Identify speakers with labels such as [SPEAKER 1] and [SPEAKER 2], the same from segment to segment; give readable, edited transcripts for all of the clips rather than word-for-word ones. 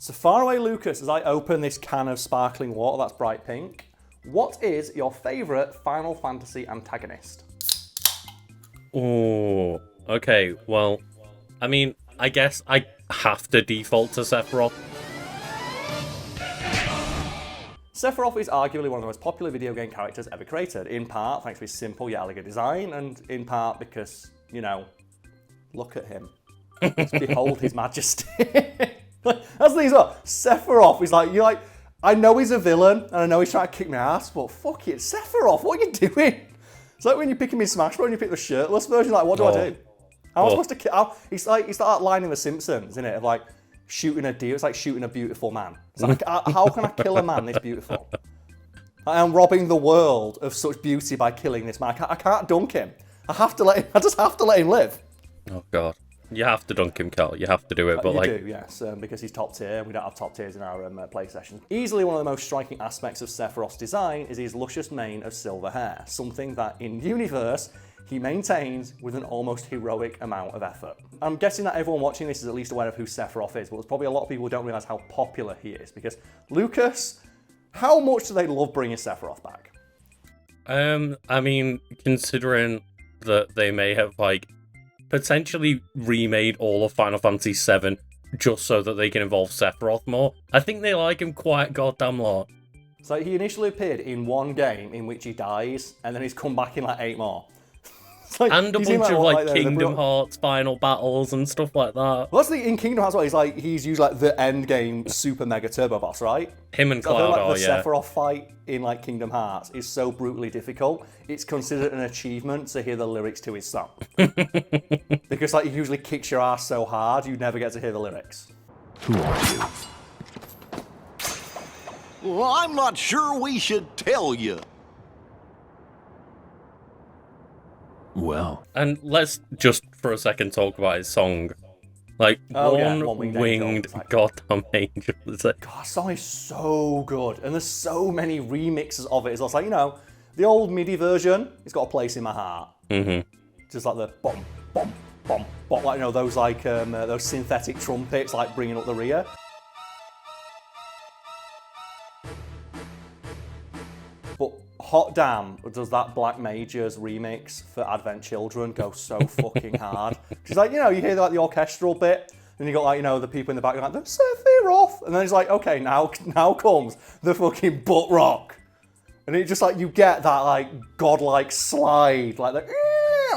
[SPEAKER 1] So far away, Lucas, as I open this can of sparkling water that's bright pink, what is your favourite Final Fantasy antagonist?
[SPEAKER 2] Oh, okay. Well, I mean, I guess I have to default to Sephiroth.
[SPEAKER 1] Sephiroth is arguably one of the most popular video game characters ever created, in part thanks to his simple yet elegant design, and in part because, you know, look at him. Just behold his majesty. That's the thing as well. Sephiroth is like, you're like, I know he's a villain, and I know he's trying to kick my ass, but fuck it, Sephiroth, what are you doing? It's like when you pick him in Smash Bros. And you pick the shirtless version, like, what do I do? How am I supposed to kill? It's like that line in The Simpsons, isn't it? Of like, shooting a deer, it's like shooting a beautiful man. It's like, how can I kill a man this beautiful? I am robbing the world of such beauty by killing this man. I can't dunk him. I just have to let him live.
[SPEAKER 2] Oh, God. You have to dunk him, Karl. You have to do it, but
[SPEAKER 1] you
[SPEAKER 2] like...
[SPEAKER 1] do, yes, because he's top tier. We don't have top tiers in our play sessions. Easily one of the most striking aspects of Sephiroth's design is his luscious mane of silver hair, something that, in universe, he maintains with an almost heroic amount of effort. I'm guessing that everyone watching this is at least aware of who Sephiroth is, but there's probably a lot of people who don't realise how popular he is, because, Lucas, how much do they love bringing Sephiroth back?
[SPEAKER 2] I mean, considering that they may have, like, potentially remade all of Final Fantasy VII just so that they can involve Sephiroth more, I think they like him quite goddamn lot.
[SPEAKER 1] So he initially appeared in one game in which he dies, and then he's come back in like 8 more.
[SPEAKER 2] Like, and a bunch of like Kingdom Hearts final battles and stuff like that.
[SPEAKER 1] Well, that's the in Kingdom Hearts. He's used like the end game super mega turbo boss, right?
[SPEAKER 2] Him and Cloud
[SPEAKER 1] are,
[SPEAKER 2] yeah.
[SPEAKER 1] The Sephiroth fight in like Kingdom Hearts is so brutally difficult. It's considered an achievement to hear the lyrics to his song because like he usually kicks your ass so hard you never get to hear the lyrics.
[SPEAKER 3] Who are you?
[SPEAKER 4] Well, I'm not sure we should tell you.
[SPEAKER 3] Well.
[SPEAKER 2] And let's just for a second talk about his song. Like, one-winged goddamn angel. It's like...
[SPEAKER 1] God, that song is so good. And there's so many remixes of it. It's like, you know, the old MIDI version, it's got a place in my heart.
[SPEAKER 2] Mm-hmm.
[SPEAKER 1] Just like the bom, bom, bom, bom. Like, you know, those like, those synthetic trumpets, like, bringing up the rear. But hot damn, does that Black Major's remix for Advent Children go so fucking hard. She's like, you know, you hear like the orchestral bit, and you got like, you know, the people in the back like, the Sephiroth, and then it's like, okay, now comes the fucking butt rock. And it just like, you get that like godlike slide, like the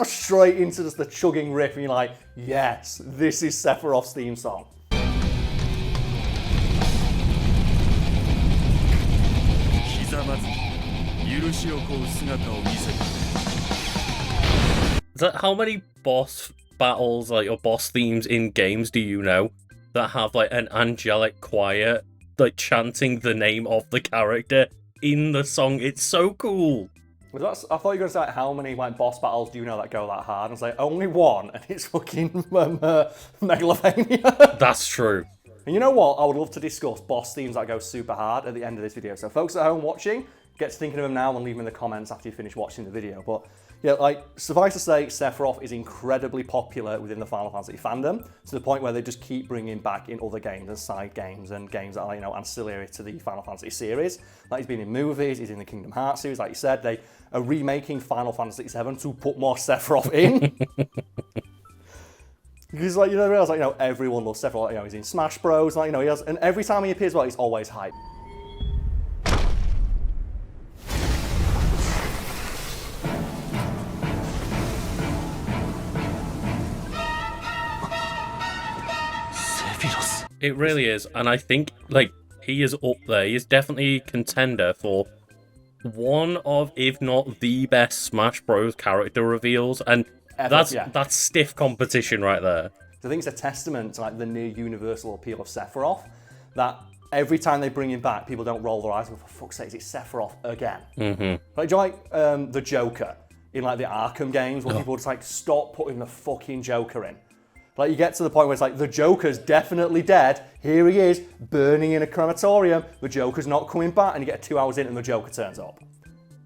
[SPEAKER 1] straight into just the chugging riff, and you're like, yes, this is Sephiroth's theme song.
[SPEAKER 2] How many boss battles like or boss themes in games do you know that have like an angelic choir like chanting the name of the character in the song? It's so cool.
[SPEAKER 1] I thought you were going to say like, how many like boss battles do you know that go that hard? And it's like only one, and it's fucking Megalovania.
[SPEAKER 2] That's true.
[SPEAKER 1] And you know what? I would love to discuss boss themes that go super hard at the end of this video. So folks at home watching, get to thinking of them now and leave them in the comments after you finish watching the video. But yeah, like, suffice to say, Sephiroth is incredibly popular within the Final Fantasy fandom, to the point where they just keep bringing back in other games and side games and games that are, you know, ancillary to the Final Fantasy series. Like, he's been in movies, he's in the Kingdom Hearts series, like you said, they are remaking Final Fantasy VII to put more Sephiroth in. Because, like, you know, realize, like, you know, everyone loves Sephiroth, you know, he's in Smash Bros, like, you know, he has, and every time he appears, well, he's always hype.
[SPEAKER 2] It really is, and I think like he is up there. He is definitely a contender for one of, if not the best Smash Bros. Character reveals, and that's stiff competition right there.
[SPEAKER 1] I think it's a testament to like the near universal appeal of Sephiroth that every time they bring him back, people don't roll their eyes. Well, for fuck's sake, it's Sephiroth again.
[SPEAKER 2] Mm-hmm.
[SPEAKER 1] Like, do you like the Joker in like the Arkham games, where people just like stop putting the fucking Joker in? Like, you get to the point where it's like, the Joker's definitely dead. Here he is, burning in a crematorium. The Joker's not coming back, and you get 2 hours in and the Joker turns up.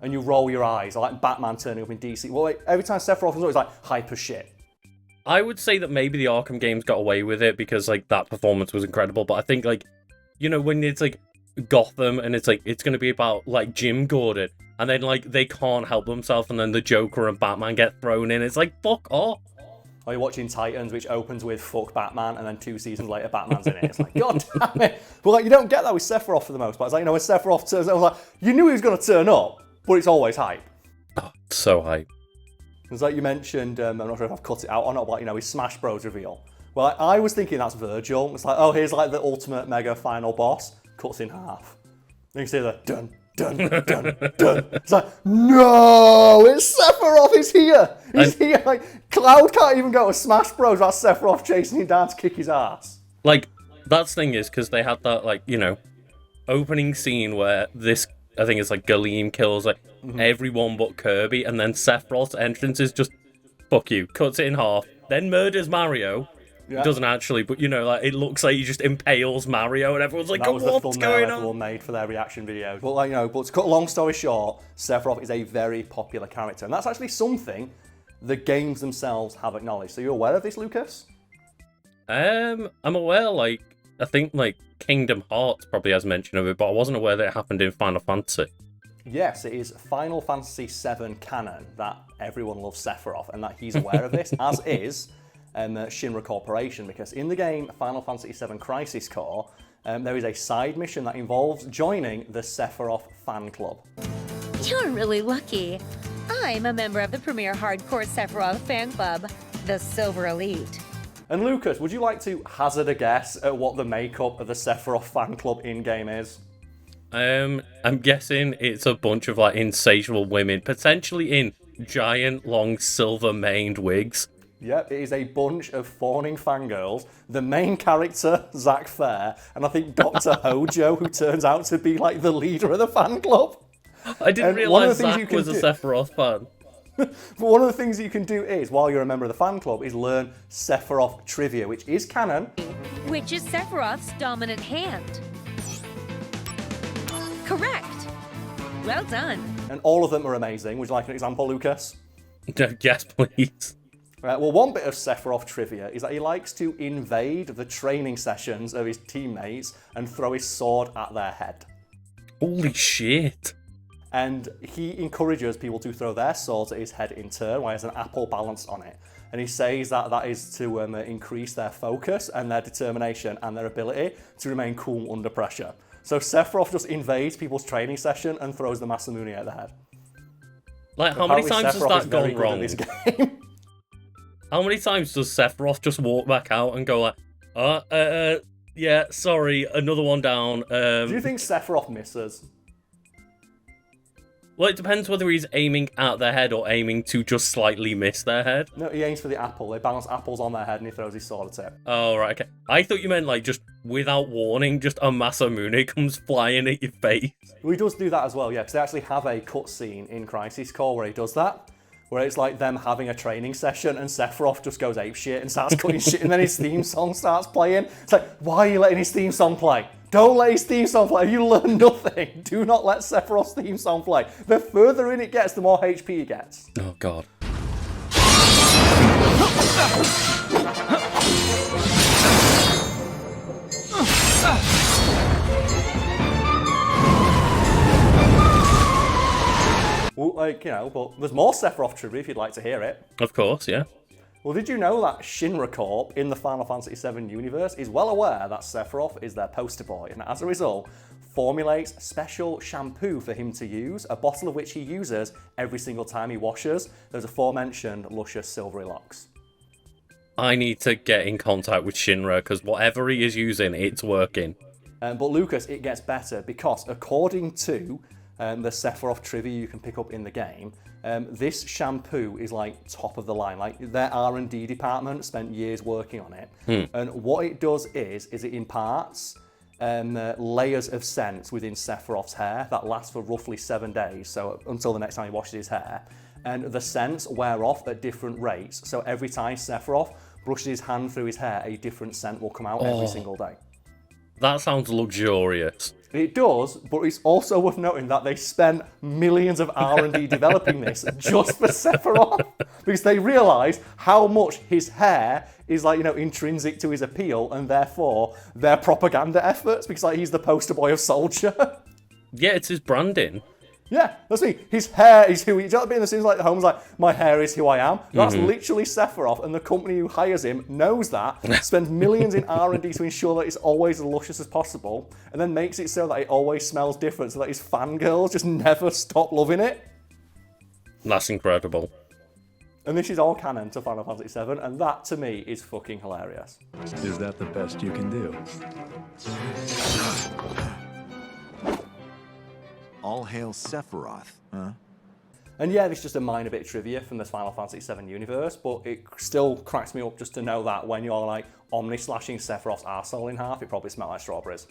[SPEAKER 1] And you roll your eyes, or like Batman turning up in DC. Well, like, every time Sephiroth comes up, it's like hyper shit.
[SPEAKER 2] I would say that maybe the Arkham games got away with it because like that performance was incredible, but I think like you know, when it's like Gotham and it's like it's gonna be about like Jim Gordon, and then like they can't help themselves, and then the Joker and Batman get thrown in. It's like, fuck off.
[SPEAKER 1] Or you're watching Titans, which opens with fuck Batman, and then 2 seasons later, Batman's in it. It's like, God damn it. But like, you don't get that with Sephiroth for the most part. It's like, you know, when Sephiroth turns up, I was like, you knew he was going to turn up, but it's always hype.
[SPEAKER 2] Oh, so hype.
[SPEAKER 1] It's like you mentioned, I'm not sure if I've cut it out or not, but, you know, his Smash Bros reveal. Well, I was thinking that's Virgil. It's like, oh, here's like the ultimate mega final boss. Cuts in half. Then you see the dun, dun, dun, dun. It's like, no, it's Sephiroth, he's here. He's here. Like, Cloud can't even go to Smash Bros without Sephiroth chasing him down to kick his ass.
[SPEAKER 2] Like, that's the thing is, because they had that, like, you know, opening scene where this, I think it's like Galeem kills like everyone but Kirby, and then Sephiroth's entrance is just, fuck you, cuts it in half, then murders Mario. Yeah. Doesn't actually, but you know, like it looks like he just impales Mario, and everyone's like,
[SPEAKER 1] that was the
[SPEAKER 2] what's going on?
[SPEAKER 1] Everyone made for their reaction videos. But like, you know, but to cut a long story short, Sephiroth is a very popular character, and that's actually something the games themselves have acknowledged. So you're aware of this, Lucas?
[SPEAKER 2] I'm aware. Like, I think like Kingdom Hearts probably has mention of it, but I wasn't aware that it happened in Final Fantasy.
[SPEAKER 1] Yes, it is Final Fantasy VII canon that everyone loves Sephiroth, and that he's aware of this, as is Shinra Corporation, because in the game Final Fantasy VII Crisis Core, there is a side mission that involves joining the Sephiroth fan club.
[SPEAKER 5] You're really lucky. I'm a member of the premier hardcore Sephiroth fan club, the Silver Elite.
[SPEAKER 1] And Lucas, would you like to hazard a guess at what the makeup of the Sephiroth fan club in-game is?
[SPEAKER 2] I'm guessing it's a bunch of like insatiable women, potentially in giant, long, silver-maned wigs.
[SPEAKER 1] Yep, it is a bunch of fawning fangirls. The main character, Zack Fair, and I think Dr. Hojo, who turns out to be like the leader of the fan club.
[SPEAKER 2] I didn't realise Zack was a Sephiroth fan.
[SPEAKER 1] But one of the things that you can do is, while you're a member of the fan club, is learn Sephiroth trivia, which is canon.
[SPEAKER 5] Which is Sephiroth's dominant hand. Correct. Well done.
[SPEAKER 1] And all of them are amazing. Would you like an example, Lucas?
[SPEAKER 2] Yes, please.
[SPEAKER 1] Well, one bit of Sephiroth trivia is that he likes to invade the training sessions of his teammates and throw his sword at their head.
[SPEAKER 2] Holy shit.
[SPEAKER 1] And he encourages people to throw their swords at his head in turn, while he has an apple balanced on it. And he says that that is to increase their focus and their determination and their ability to remain cool under pressure. So Sephiroth just invades people's training session and throws the Masamune at the head.
[SPEAKER 2] Like, how many times has that gone wrong? This game. How many times does Sephiroth just walk back out and go like, yeah, sorry, another one down.
[SPEAKER 1] Do you think Sephiroth misses?
[SPEAKER 2] Well, it depends whether he's aiming at their head or aiming to just slightly miss their head.
[SPEAKER 1] No, he aims for the apple. They balance apples on their head and he throws his sword at it.
[SPEAKER 2] Oh, right, okay. I thought you meant, like, just without warning, just a Masamune comes flying at your face.
[SPEAKER 1] Well, he does do that as well, yeah, because they actually have a cutscene in Crisis Core where he does that, where it's like them having a training session and Sephiroth just goes apeshit and starts cutting shit, and then his theme song starts playing. It's like, why are you letting his theme song play? Don't let his theme song play. You learn nothing. Do not let Sephiroth's theme song play. The further in it gets, the more HP he gets.
[SPEAKER 2] Oh, God.
[SPEAKER 1] Well, like, you know, but there's more Sephiroth trivia if you'd like to hear it.
[SPEAKER 2] Of course, yeah.
[SPEAKER 1] Well, did you know that Shinra Corp in the Final Fantasy VII universe is well aware that Sephiroth is their poster boy, and as a result, formulates special shampoo for him to use, a bottle of which he uses every single time he washes those aforementioned luscious silvery locks.
[SPEAKER 2] I need to get in contact with Shinra, because whatever he is using, it's working.
[SPEAKER 1] But Lucas, it gets better, because according to the Sephiroth trivia you can pick up in the game, this shampoo is like top of the line. Like, their R&D department spent years working on it. And what it does is it imparts layers of scents within Sephiroth's hair that last for roughly 7 days, so until the next time he washes his hair. And the scents wear off at different rates, so every time Sephiroth brushes his hand through his hair, a different scent will come out every single day.
[SPEAKER 2] That sounds luxurious.
[SPEAKER 1] It does, but it's also worth noting that they spent millions of R&D developing this just for Sephiroth, because they realised how much his hair is like, intrinsic to his appeal, and therefore their propaganda efforts, because like he's the poster boy of Soldier.
[SPEAKER 2] Yeah, it's his branding.
[SPEAKER 1] Yeah, that's me. His hair is who he... Do you know what I mean? The scenes like Holmes like, my hair is who I am. That's literally Sephiroth, and the company who hires him knows that, spends millions in R&D to ensure that it's always as luscious as possible, and then makes it so that it always smells different, so that his fangirls just never stop loving it.
[SPEAKER 2] That's incredible.
[SPEAKER 1] And this is all canon to Final Fantasy VII, and that, to me, is fucking hilarious.
[SPEAKER 3] Is that the best you can do?
[SPEAKER 4] All hail Sephiroth, huh?
[SPEAKER 1] And yeah, it's just a minor bit of trivia from the Final Fantasy VII universe, but it still cracks me up just to know that when you're like omni-slashing Sephiroth's arsehole in half, it probably smells like strawberries.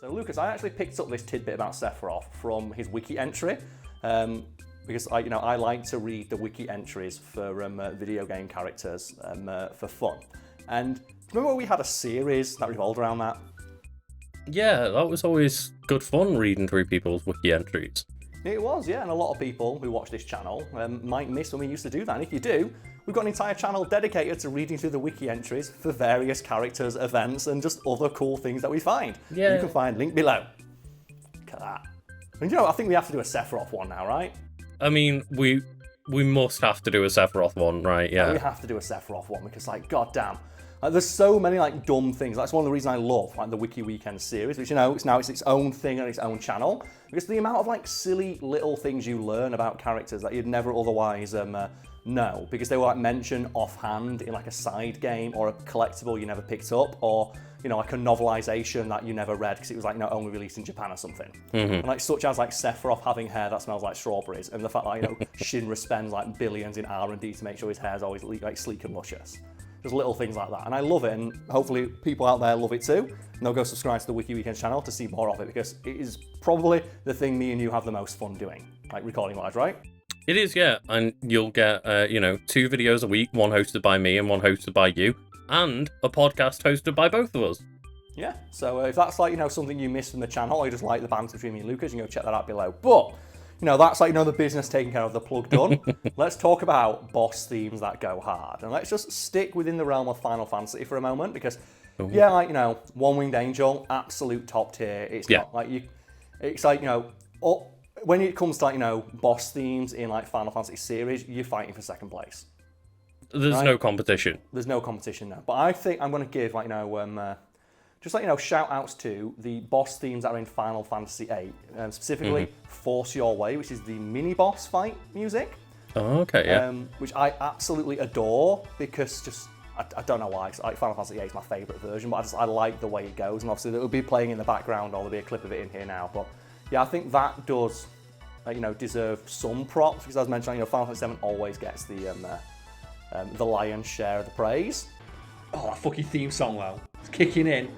[SPEAKER 1] So Lucas, I actually picked up this tidbit about Sephiroth from his wiki entry, because I like to read the wiki entries for video game characters for fun. And remember we had a series that revolved around that?
[SPEAKER 2] Yeah, that was always good fun reading through people's wiki entries.
[SPEAKER 1] It was, yeah, and a lot of people who watch this channel might miss when we used to do that. And if you do, we've got an entire channel dedicated to reading through the wiki entries for various characters, events, and just other cool things that we find.
[SPEAKER 2] Yeah.
[SPEAKER 1] You can find link below. Look at that. And I think we have to do a Sephiroth one now, right?
[SPEAKER 2] I mean, we must have to do a Sephiroth one, right? Yeah.
[SPEAKER 1] We have to do a Sephiroth one because, goddamn. There's so many dumb things. That's one of the reasons I love the Wiki Weekend series, which it's its own thing on its own channel. Because the amount of silly little things you learn about characters that you'd never otherwise know, because they were mentioned offhand in a side game or a collectible you never picked up, or a novelization that you never read because it was only released in Japan or something. Mm-hmm. And such as Sephiroth having hair that smells like strawberries, and the fact that Shinra spends billions in R&D to make sure his hair's always sleek and luscious. Just little things like that. And I love it, and hopefully people out there love it too. And they'll go subscribe to the Wiki Weekend channel to see more of it, because it is probably the thing me and you have the most fun doing, recording-wise, right?
[SPEAKER 2] It is, yeah. And you'll get, 2 videos a week, one hosted by me and one hosted by you, and a podcast hosted by both of us.
[SPEAKER 1] Yeah, so if that's something you missed from the channel, or you just like the banter between me and Lucas, you can go check that out below. But that's the business taken care of, the plug done. Let's talk about boss themes that go hard. And let's just stick within the realm of Final Fantasy for a moment, because, One-Winged Angel, absolute top tier. It's not when it comes to, boss themes in, Final Fantasy series, you're fighting for second place.
[SPEAKER 2] There's no competition.
[SPEAKER 1] There's no competition now. But I think I'm going to give, shout outs to the boss themes that are in Final Fantasy VIII, specifically Force Your Way, which is the mini boss fight music.
[SPEAKER 2] Oh, okay, yeah.
[SPEAKER 1] Which I absolutely adore, because I don't know why. Final Fantasy VIII is my favourite version, but I like the way it goes, and obviously it'll be playing in the background, or there'll be a clip of it in here now. But yeah, I think that does deserve some props, because as mentioned, Final Fantasy VII always gets the lion's share of the praise. Oh, that fucking theme song though, it's kicking in.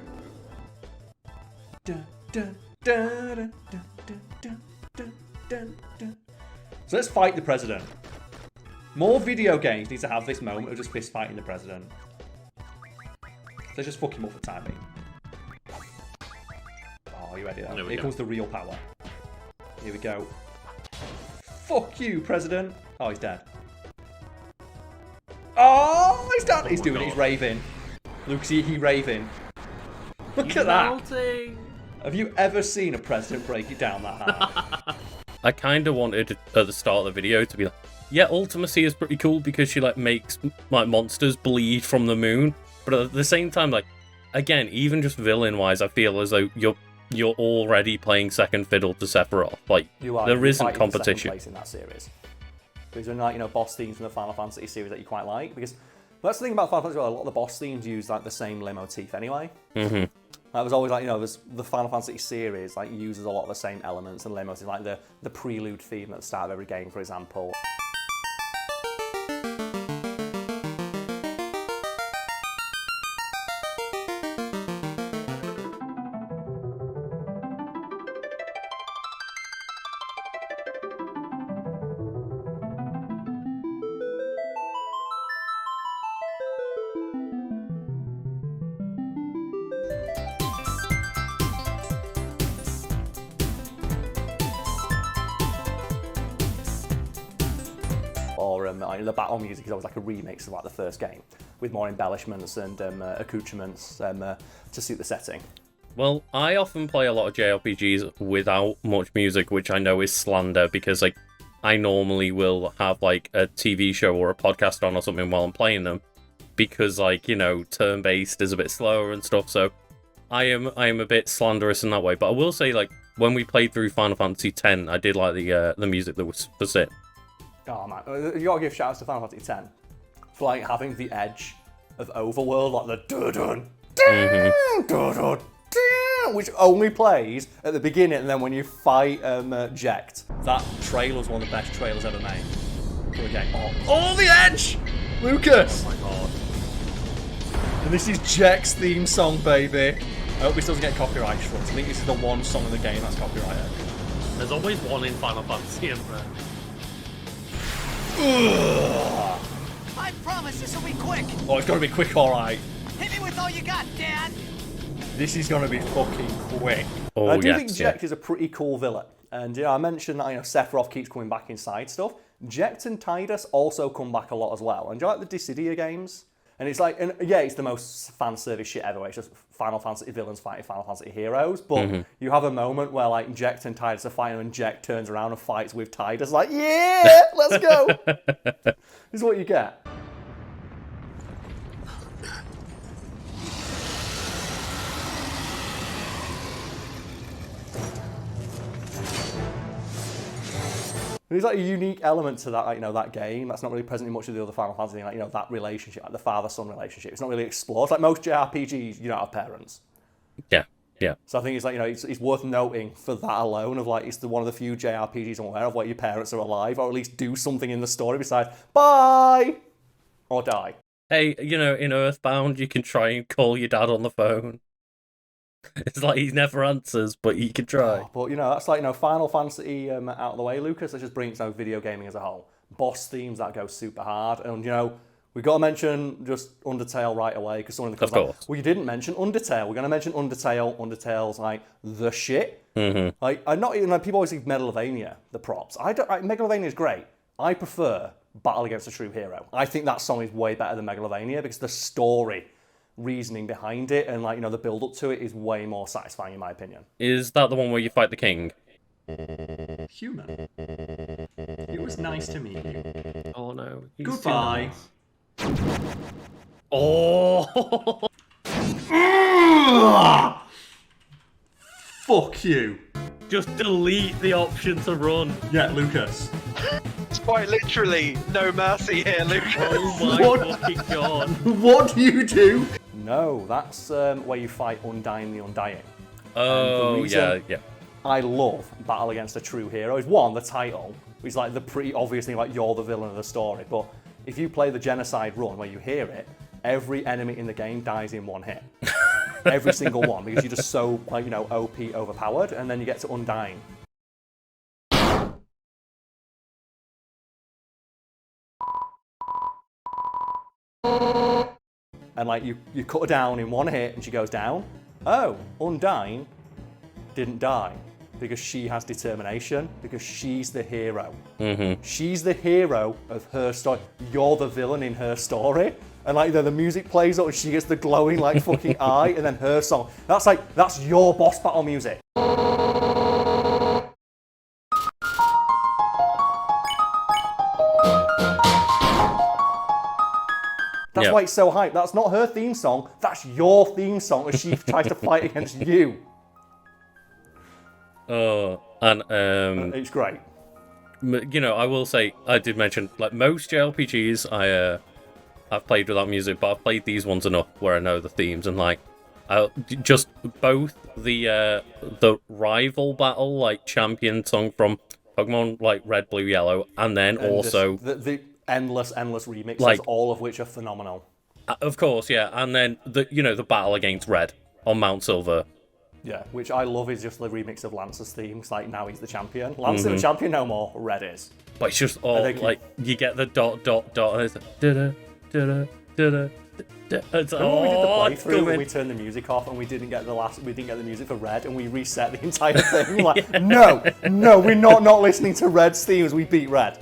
[SPEAKER 1] So let's fight the president. More video games need to have this moment of just fist fighting the president. Let's just fuck him up for time being. Oh, are you ready? Here comes the real power. Here we go. Fuck you, president. Oh, he's dead. Oh, he's dead. He's doing it. He's raving. Look, see, he raving. Look at that. Have you ever seen a president break it down that hard?
[SPEAKER 2] I kind of wanted at the start of the video to be like, yeah, Ultimacy is pretty cool because she makes monsters bleed from the moon, but at the same time, again, even just villain-wise, I feel as though you're already playing second fiddle to Sephiroth. There isn't competition.
[SPEAKER 1] Place in that series. Because there boss themes from the Final Fantasy series that you quite like, because that's the thing about Final Fantasy. A lot of the boss themes use the same leitmotif anyway.
[SPEAKER 2] Mm-hmm.
[SPEAKER 1] There's always there's the Final Fantasy series uses a lot of the same elements and leitmotifs, the prelude theme at the start of every game, for example. like, the battle music is always like a remix of like the first game, with more embellishments and accoutrements to suit the setting.
[SPEAKER 2] Well, I often play a lot of JRPGs without much music, which I know is slander, because like I normally will have like a TV show or a podcast on or something while I'm playing them, because like, you know, turn-based is a bit slower and stuff, so I am a bit slanderous in that way. But I will say, like, when we played through Final Fantasy X, I did like the music that was it.
[SPEAKER 1] Oh man, you gotta give shouts to Final Fantasy X for like having the edge of Overworld, like the dun-dun, dun, dun-dun, dun, which only plays at the beginning, and then when you fight Jekt. That trailer was one of the best trailers ever made for a game. Oh, the edge! Lucas! Oh my god. And this is Jekt's theme song, baby. I hope this doesn't get copyright struck. I think this is the one song in the game that's copyrighted.
[SPEAKER 2] There's always one in Final Fantasy, isn't there?
[SPEAKER 6] I promise this will be quick.
[SPEAKER 1] Oh, it's gotta be quick, alright.
[SPEAKER 6] Hit me with all you got, Dad.
[SPEAKER 1] This is gonna be fucking quick.
[SPEAKER 2] Oh,
[SPEAKER 1] I do
[SPEAKER 2] yes,
[SPEAKER 1] think Jekt is a pretty cool villain. And you know, I mentioned that Sephiroth keeps coming back inside stuff. Jekt and Tidus also come back a lot as well. And do you like the Dissidia games? And it's like, and yeah, it's the most fan service shit ever. It's just Final Fantasy villains fighting Final Fantasy heroes. But you have a moment where like Jekt and Tidus are fighting, and Jekt turns around and fights with Tidus. Like, yeah, let's go. This is what you get. There's like a unique element to that, like, that game that's not really present in much of the other Final Fantasy, like, that relationship, like the father-son relationship. It's not really explored. Like most JRPGs, you don't have parents.
[SPEAKER 2] Yeah, yeah.
[SPEAKER 1] So I think it's like, it's worth noting for that alone of like, it's one of the few JRPGs I'm aware of where your parents are alive, or at least do something in the story besides, bye, or die.
[SPEAKER 2] Hey, in Earthbound, you can try and call your dad on the phone. It's like he never answers, but you can try.
[SPEAKER 1] Oh, but that's like Final Fantasy out of the way, Lucas. Let's just bring it to video gaming as a whole. Boss themes that go super hard, and we've got to mention just Undertale right away because someone in the comments like, well, you didn't mention Undertale. We're going to mention Undertale. Undertale's like the shit. Mm-hmm. Like, I'm not even people always give Megalovania the props. Megalovania is great. I prefer Battle Against a True Hero. I think that song is way better than Megalovania because the story, reasoning behind it, and the build up to it is way more satisfying in my opinion.
[SPEAKER 2] Is that the one where you fight the king?
[SPEAKER 1] Human. It was nice to meet you.
[SPEAKER 2] Oh no.
[SPEAKER 1] Goodbye.
[SPEAKER 2] Oh.
[SPEAKER 1] Fuck you.
[SPEAKER 2] Just delete the option to run.
[SPEAKER 1] Yeah, Lucas.
[SPEAKER 7] It's quite literally no mercy here, Lucas.
[SPEAKER 2] Oh my fucking god.
[SPEAKER 1] What do you do? No, that's where you fight Undying the Undying.
[SPEAKER 2] Oh, yeah.
[SPEAKER 1] I love Battle Against a True Hero is one, the title, which is like the pretty obvious thing, like you're the villain of the story. But if you play the Genocide run where you hear it, every enemy in the game dies in one hit. Every single one, because you're just so OP overpowered, and then you get to Undying. And like you cut her down in one hit and she goes down. Oh, Undying didn't die because she has determination, because she's the hero. Mm-hmm. She's the hero of her story. You're the villain in her story. And like the music plays up and she gets the glowing like fucking eye, and then her song. That's your boss battle music. That's why it's so hype. That's not her theme song. That's your theme song as she tries to fight against you.
[SPEAKER 2] Oh, and
[SPEAKER 1] it's great.
[SPEAKER 2] I will say I did mention like most JRPGs I've played without music, but I've played these ones enough where I know the themes, and like just both the rival battle like champion song from Pokemon like Red, Blue, Yellow, and then also
[SPEAKER 1] the endless remixes, all of which are phenomenal.
[SPEAKER 2] Of course, yeah, and then the battle against Red on Mount Silver.
[SPEAKER 1] Yeah, which I love is just the remix of Lance's themes. Like now he's the champion. Lance isn't the champion no more. Red is.
[SPEAKER 2] But it's just all like you get the dot and it's like da da da. It's
[SPEAKER 1] when we did the playthrough and we turned the music off and we didn't get the music for Red and we reset the entire thing. Like, no, we're not listening to Red's themes. We beat Red.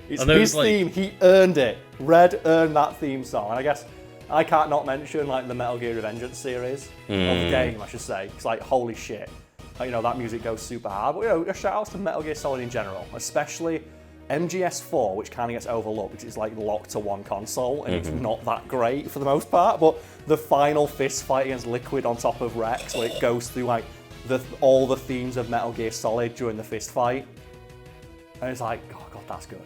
[SPEAKER 1] It's his theme. He earned it. Red earned that theme song. And I guess I can't not mention like the Metal Gear Revengeance series of the game, I should say. It's like, holy shit. You know, that music goes super hard. But, you know, shout outs to Metal Gear Solid in general, especially MGS4, which kind of gets overlooked because it's like locked to one console and it's not that great for the most part. But the final fist fight against Liquid on top of Rex, where it goes through like all the themes of Metal Gear Solid during the fist fight. And it's like, oh god, that's good.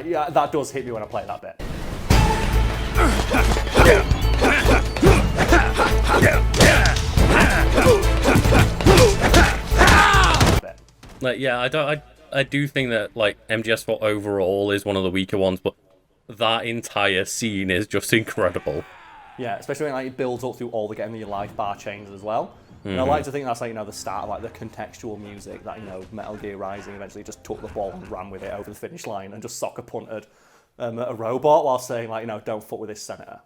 [SPEAKER 1] Yeah, that does hit me when I play that bit.
[SPEAKER 2] Like, yeah, I do think that like MGS4 overall is one of the weaker ones, but that entire scene is just incredible.
[SPEAKER 1] Yeah, especially when like it builds up through all the getting your life bar changes as well. And I like to think that's like, you know, the start of like the contextual music that, you know, Metal Gear Rising eventually just took the ball and ran with it over the finish line and just soccer punted a robot while saying like, you know, don't fuck with this senator.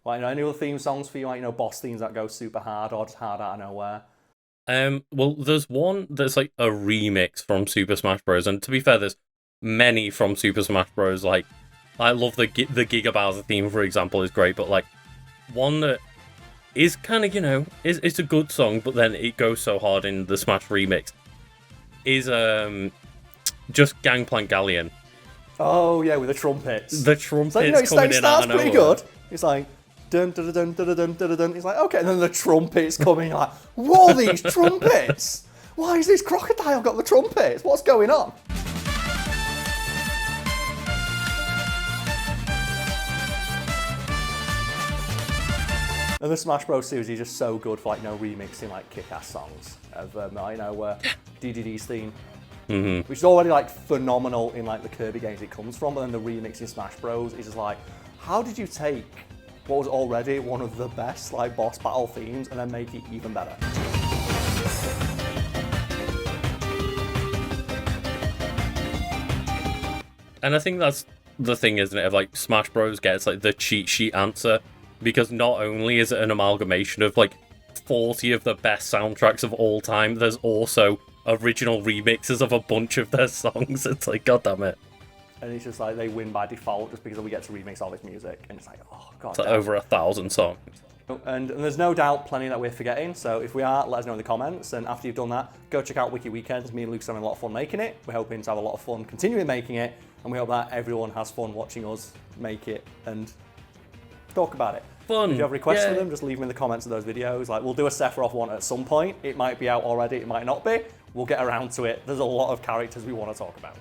[SPEAKER 1] Like, you know, any other theme songs for you, like, you know, boss themes that go super hard or just hard out of nowhere?
[SPEAKER 2] Well, there's one that's like a remix from Super Smash Bros. And to be fair, there's many from Super Smash Bros. Like, I love the Giga Bowser theme, for example, is great. But like, one that is kind of, you know, it's a good song, but then it goes so hard in the Smash remix is just Gangplank Galleon.
[SPEAKER 1] Oh yeah, with the trumpets.
[SPEAKER 2] The trumpets
[SPEAKER 1] so, you know,
[SPEAKER 2] coming in out of nowhere.
[SPEAKER 1] pretty good. It's like dun dun dun dun dun dun dun. It's like okay, and then the trumpets coming. You're like, what are these trumpets? Why has this crocodile got the trumpets? What's going on? And the Smash Bros series is just so good for like, you know, remixing like kick-ass songs of you know, DDD's theme. Which is already like phenomenal in like the Kirby games it comes from, but then the remix in Smash Bros is just like, how did you take what was already one of the best like boss battle themes and then make it even better?
[SPEAKER 2] And I think that's the thing, isn't it? Of like Smash Bros gets like the cheat sheet answer, because not only is it an amalgamation of like 40 of the best soundtracks of all time, there's also original remixes of a bunch of their songs. It's like, god damn it.
[SPEAKER 1] And it's just like they win by default just because we get to remix all this music, and it's like, oh god.
[SPEAKER 2] It's like over 1,000 songs.
[SPEAKER 1] And there's no doubt plenty that we're forgetting, so if we are, let us know in the comments, and after you've done that, go check out Wiki Weekend. Me and Luke's having a lot of fun making it. We're hoping to have a lot of fun continuing making it, and we hope that everyone has fun watching us make it and talk about it.
[SPEAKER 2] Fun.
[SPEAKER 1] If you have requests for them, just leave them in the comments of those videos. Like, we'll do a Sephiroth one at some point. It might be out already, it might not be. We'll get around to it. There's a lot of characters we want to talk about.